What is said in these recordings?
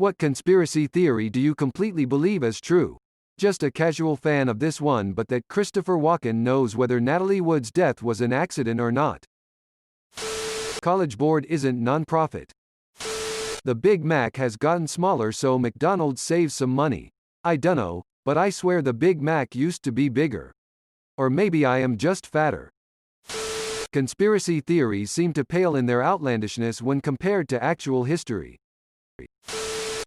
What conspiracy theory do you completely believe as true? Just a casual fan of this one, but that Christopher Walken knows whether Natalie Wood's death was an accident or not. College Board isn't non-profit. The Big Mac has gotten smaller so McDonald's saves some money. I dunno, but I swear the Big Mac used to be bigger. Or maybe I am just fatter. Conspiracy theories seem to pale in their outlandishness when compared to actual history.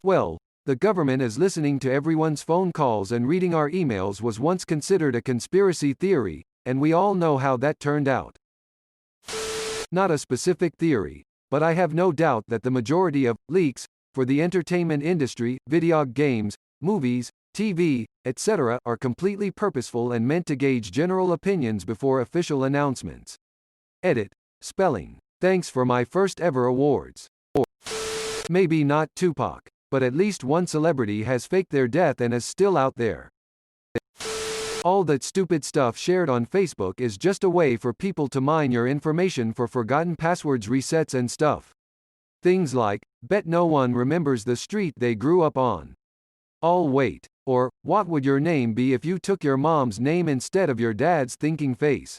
Well, the government is listening to everyone's phone calls and reading our emails was once considered a conspiracy theory, and we all know how that turned out. Not a specific theory, but I have no doubt that the majority of leaks for the entertainment industry, video games, movies, TV, etc., are completely purposeful and meant to gauge general opinions before official announcements. Edit. Spelling. Thanks for my first ever awards. Or maybe not Tupac, but at least one celebrity has faked their death and is still out there. All that stupid stuff shared on Facebook is just a way for people to mine your information for forgotten passwords, resets and stuff. Things like, bet no one remembers the street they grew up on. I'll wait. Or, what would your name be if you took your mom's name instead of your dad's thinking face?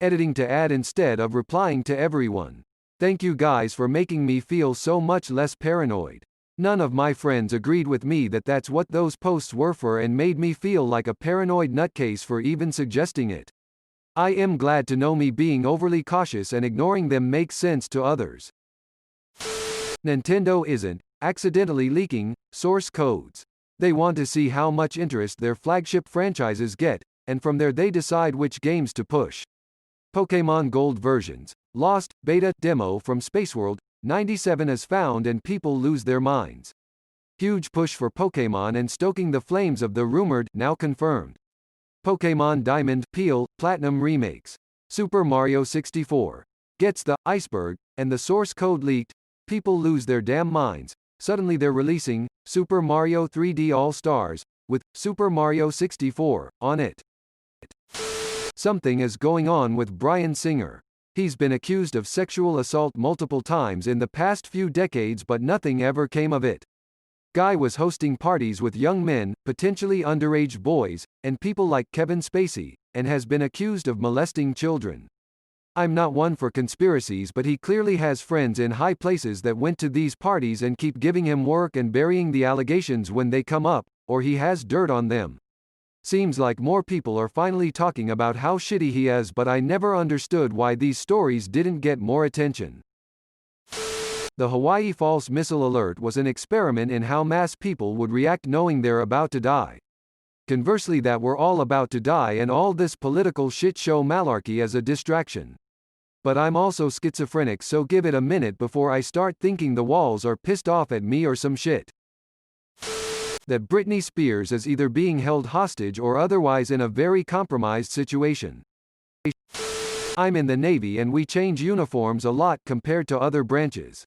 Editing to add instead of replying to everyone. Thank you guys for making me feel so much less paranoid. None of my friends agreed with me that that's what those posts were for and made me feel like a paranoid nutcase for even suggesting it. I am glad to know me being overly cautious and ignoring them makes sense to others. Nintendo isn't accidentally leaking source codes. They want to see how much interest their flagship franchises get, and from there they decide which games to push. Pokémon Gold versions, Lost, Beta, Demo from Spaceworld, 97 is found and people lose their minds. Huge push for Pokémon and stoking the flames of the rumored, now confirmed. Pokémon Diamond, Peel, Platinum remakes. Super Mario 64. Gets the iceberg, and the source code leaked, people lose their damn minds. Suddenly they're releasing Super Mario 3D All-Stars, with Super Mario 64 on it. Something is going on with Bryan Singer. He's been accused of sexual assault multiple times in the past few decades but nothing ever came of it. Guy was hosting parties with young men, potentially underage boys, and people like Kevin Spacey, and has been accused of molesting children. I'm not one for conspiracies, but he clearly has friends in high places that went to these parties and keep giving him work and burying the allegations when they come up, or he has dirt on them. Seems like more people are finally talking about how shitty he is, but I never understood why these stories didn't get more attention. The Hawaii false missile alert was an experiment in how mass people would react knowing they're about to die. Conversely, that we're all about to die and all this political shit show malarkey is a distraction. But I'm also schizophrenic, so give it a minute before I start thinking the walls are pissed off at me or some shit. That Britney Spears is either being held hostage or otherwise in a very compromised situation. I'm in the Navy and we change uniforms a lot compared to other branches.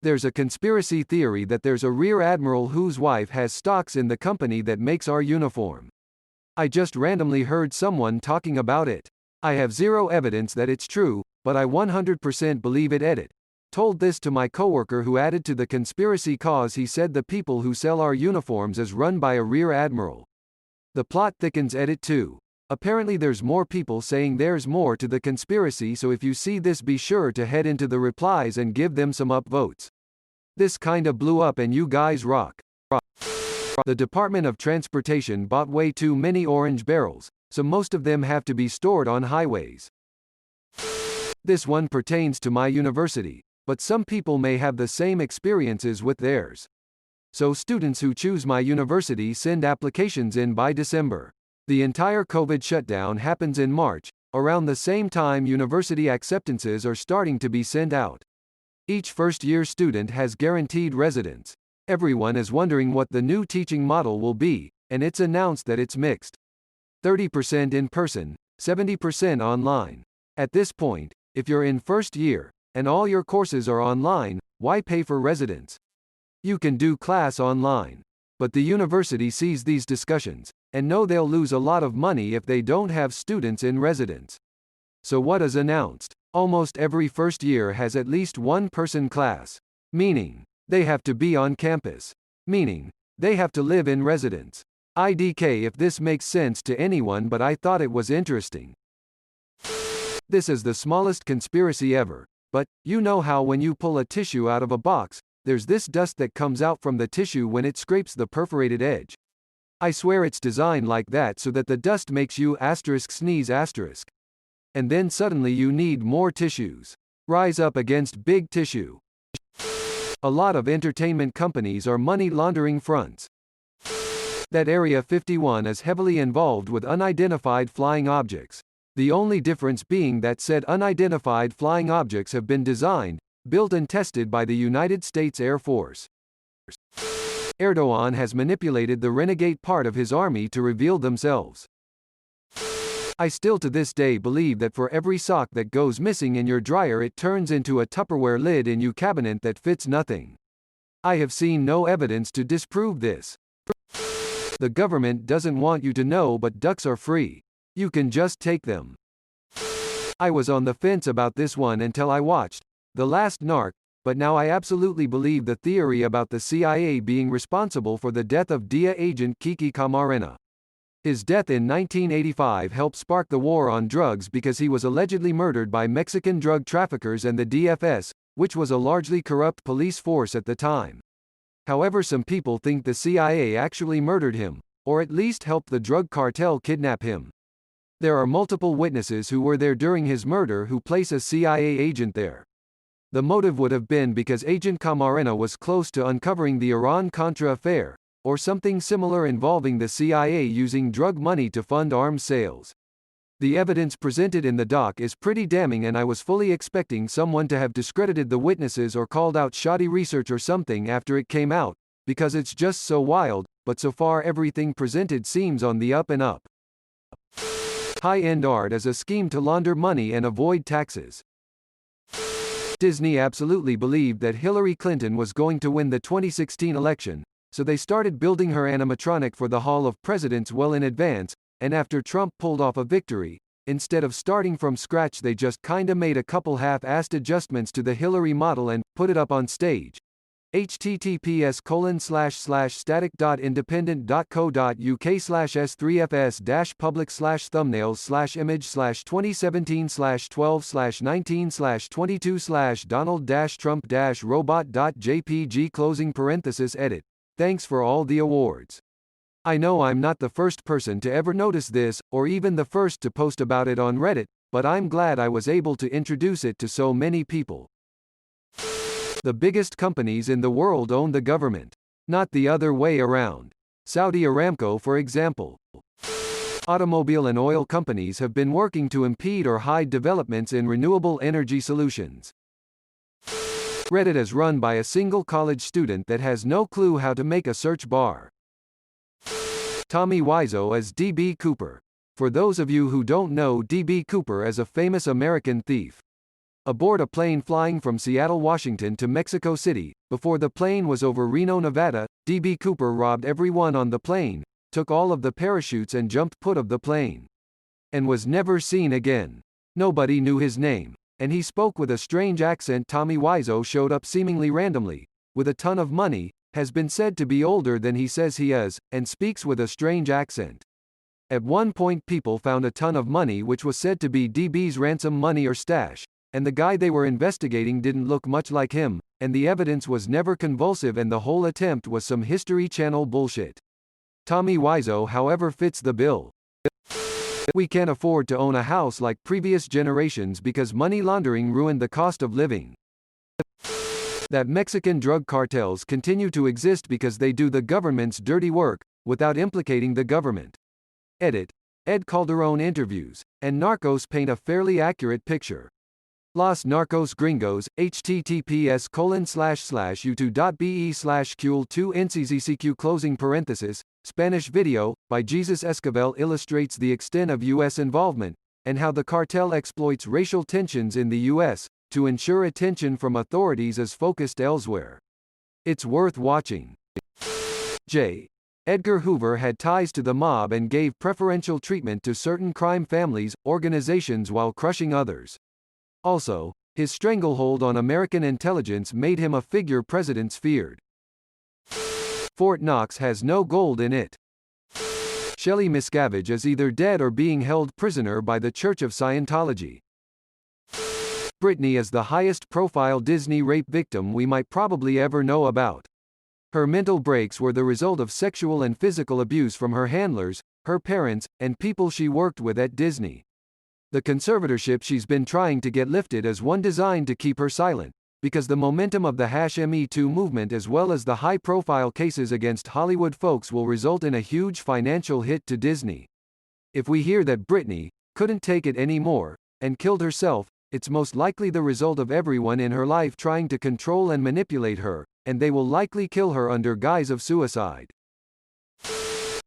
There's a conspiracy theory that there's a rear admiral whose wife has stocks in the company that makes our uniform. I just randomly heard someone talking about it. I have zero evidence that it's true, but I 100% believe it. Edit. Told this to my coworker who added to the conspiracy cause he said the people who sell our uniforms is run by a rear admiral. The plot thickens. Edit 2. Apparently there's more people saying there's more to the conspiracy, so if you see this be sure to head into the replies and give them some upvotes. This kinda blew up and you guys rock. The Department of Transportation bought way too many orange barrels, so most of them have to be stored on highways. This one pertains to my university, but some people may have the same experiences with theirs. So students who choose my university send applications in by December. The entire COVID shutdown happens in March, around the same time university acceptances are starting to be sent out. Each first-year student has guaranteed residence. Everyone is wondering what the new teaching model will be, and it's announced that it's mixed. 30% in person, 70% online. At this point, if you're in first year, and all your courses are online, why pay for residence? You can do class online. But the university sees these discussions, and know they'll lose a lot of money if they don't have students in residence. So what is announced? Almost every first year has at least one person class. Meaning, they have to be on campus. Meaning, they have to live in residence. IDK if this makes sense to anyone, but I thought it was interesting. This is the smallest conspiracy ever, but, you know how when you pull a tissue out of a box, there's this dust that comes out from the tissue when it scrapes the perforated edge. I swear it's designed like that so that the dust makes you sneeze. And then suddenly you need more tissues. Rise up against big tissue. A lot of entertainment companies are money laundering fronts. That Area 51 is heavily involved with unidentified flying objects. The only difference being that said unidentified flying objects have been designed, built and tested by the United States Air Force. Erdogan has manipulated the renegade part of his army to reveal themselves. I still to this day believe that for every sock that goes missing in your dryer it turns into a Tupperware lid in your cabinet that fits nothing. I have seen no evidence to disprove this. The government doesn't want you to know, but ducks are free. You can just take them. I was on the fence about this one until I watched The Last Narc, but now I absolutely believe the theory about the CIA being responsible for the death of DIA agent Kiki Camarena. His death in 1985 helped spark the war on drugs because he was allegedly murdered by Mexican drug traffickers and the DFS, which was a largely corrupt police force at the time. However, some people think the CIA actually murdered him, or at least helped the drug cartel kidnap him. There are multiple witnesses who were there during his murder who place a CIA agent there. The motive would have been because Agent Camarena was close to uncovering the Iran-Contra affair, or something similar involving the CIA using drug money to fund arms sales. The evidence presented in the doc is pretty damning, and I was fully expecting someone to have discredited the witnesses or called out shoddy research or something after it came out, because it's just so wild, but so far everything presented seems on the up and up. High-end art as a scheme to launder money and avoid taxes. Disney absolutely believed that Hillary Clinton was going to win the 2016 election, so they started building her animatronic for the Hall of Presidents well in advance, and after Trump pulled off a victory, instead of starting from scratch they just kinda made a couple half-assed adjustments to the Hillary model and put it up on stage. https://static.independent.co.uk/s3fs-public/thumbnails/image/2017/12/19/22/donald-trump-robot.jpg. Thanks for all the awards. I know I'm not the first person to ever notice this, or even the first to post about it on Reddit, but I'm glad I was able to introduce it to so many people. The biggest companies in the world own the government. Not the other way around. Saudi Aramco, for example. Automobile and oil companies have been working to impede or hide developments in renewable energy solutions. Reddit is run by a single college student that has no clue how to make a search bar. Tommy Wiseau as D.B. Cooper. For those of you who don't know, D.B. Cooper is a famous American thief. Aboard a plane flying from Seattle, Washington to Mexico City, before the plane was over Reno, Nevada, D.B. Cooper robbed everyone on the plane, took all of the parachutes and jumped out of the plane. And was never seen again. Nobody knew his name, and he spoke with a strange accent. Tommy Wiseau showed up seemingly randomly, with a ton of money, has been said to be older than he says he is, and speaks with a strange accent. At one point people found a ton of money which was said to be DB's ransom money or stash, and the guy they were investigating didn't look much like him, and the evidence was never convincing and the whole attempt was some History Channel bullshit. Tommy Wiseau, however, fits the bill. We can't afford to own a house like previous generations because money laundering ruined the cost of living. That Mexican drug cartels continue to exist because they do the government's dirty work, without implicating the government. Edit. Ed Calderon interviews, and Narcos paint a fairly accurate picture. Los Narcos Gringos, https://youtube.be/qul2nczcq. Spanish video, by Jesus Esquivel, illustrates the extent of U.S. involvement, and how the cartel exploits racial tensions in the U.S., to ensure attention from authorities is focused elsewhere. It's worth watching. J. Edgar Hoover had ties to the mob and gave preferential treatment to certain crime families, organizations while crushing others. Also, his stranglehold on American intelligence made him a figure presidents feared. Fort Knox has no gold in it. Shelley Miscavige is either dead or being held prisoner by the Church of Scientology. Britney is the highest-profile Disney rape victim we might probably ever know about. Her mental breaks were the result of sexual and physical abuse from her handlers, her parents, and people she worked with at Disney. The conservatorship she's been trying to get lifted is one designed to keep her silent, because the momentum of the #Me2 movement as well as the high-profile cases against Hollywood folks will result in a huge financial hit to Disney. If we hear that Britney couldn't take it anymore and killed herself, it's most likely the result of everyone in her life trying to control and manipulate her, and they will likely kill her under guise of suicide.